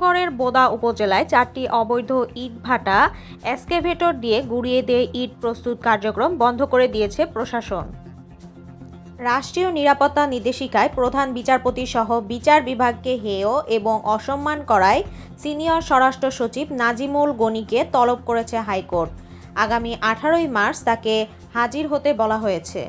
পঞ্চগড়ের বোদা উপজেলায় 4টি অবৈধ ইটভাটা এক্সকেভেটর দিয়ে গুঁড়িয়ে দিয়ে ইট প্রস্তুত কার্যক্রম বন্ধ করে দিয়েছে প্রশাসন। রাষ্ট্রীয় নিরাপত্তা নির্দেশিকায় প্রধান বিচারপতি সহ বিচার বিভাগকে হেয় এবং অসম্মান করায় সিনিয়র স্বরাষ্ট্র সচিব নাজিমুল গনিকে তলব করেছে হাইকোর্ট। আগামী 18 মার্চ তাকে হাজির হতে বলা হয়েছে।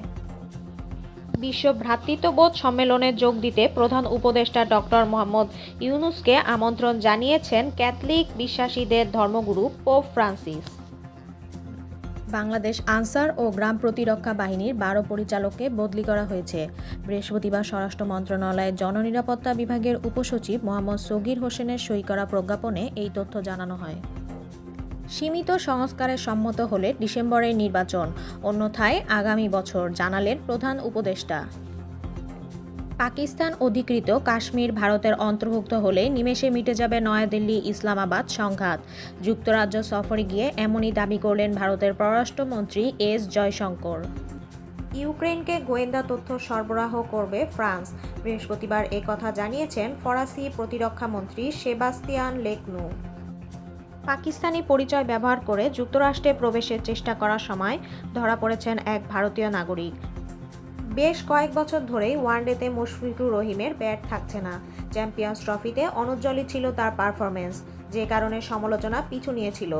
বিশ্ব ভ্রাতৃত্ববোধ সম্মেলনে যোগ দিতে প্রধান উপদেষ্টা ডক্টর মোহাম্মদ ইউনূসকে আমন্ত্রণ জানিয়েছেন ক্যাথলিক বিশ্বাসীদের ধর্মগুরু পোপ ফ্রান্সিস। বাংলাদেশ আনসার ও গ্রাম প্রতিরক্ষা বাহিনীর 12 পরিচালককে বদলি করা হয়েছে। বৃহস্পতিবার স্বরাষ্ট্র মন্ত্রণালয়ের জননিরাপত্তা বিভাগের উপসচিব মোহাম্মদ সগীর হোসেনের সই করা প্রজ্ঞাপনে এই তথ্য জানানো হয়। সীমিত সংস্কারে সম্মত হলে ডিসেম্বরের নির্বাচন, অন্যথায় আগামী বছর, জানালেন প্রধান উপদেষ্টা। পাকিস্তান অধিকৃত কাশ্মীর ভারতের অন্তর্ভুক্ত হলে নিমেষে মিটে যাবে নয়াদিল্লি ইসলামাবাদ সংঘাত। যুক্তরাজ্য সফরে গিয়ে এমনই দাবি করলেন ভারতের পররাষ্ট্রমন্ত্রী এস জয়শঙ্কর। ইউক্রেনকে গোয়েন্দা তথ্য সরবরাহ করবে ফ্রান্স। বৃহস্পতিবার কথা জানিয়েছেন ফরাসি প্রতিরক্ষামন্ত্রী সেবাস্তিয়ান লেকনু। পাকিস্তানি পরিচয় ব্যবহার করে যুক্তরাষ্ট্রে প্রবেশের চেষ্টা করার সময় ধরা পড়েছেন এক ভারতীয় নাগরিক। বেশ কয়েক বছর ধরেই ওয়ানডেতে মুশফিকুর রহিমের ব্যাট থাকছে না। চ্যাম্পিয়ন্স ট্রফিতে অনুজ্জ্বলই ছিল তার পারফরম্যান্স, যে কারণে সমালোচনা পিছু নিয়েছিল।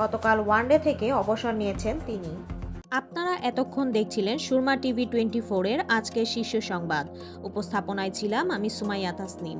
গতকাল ওয়ানডে থেকে অবসর নিয়েছেন তিনি। আপনারা এতক্ষণ দেখছিলেন সুরমা টিভি 24 এর আজকের শীর্ষ সংবাদ। উপস্থাপনায় ছিলাম আমি সুমাইয়া তাসনিম।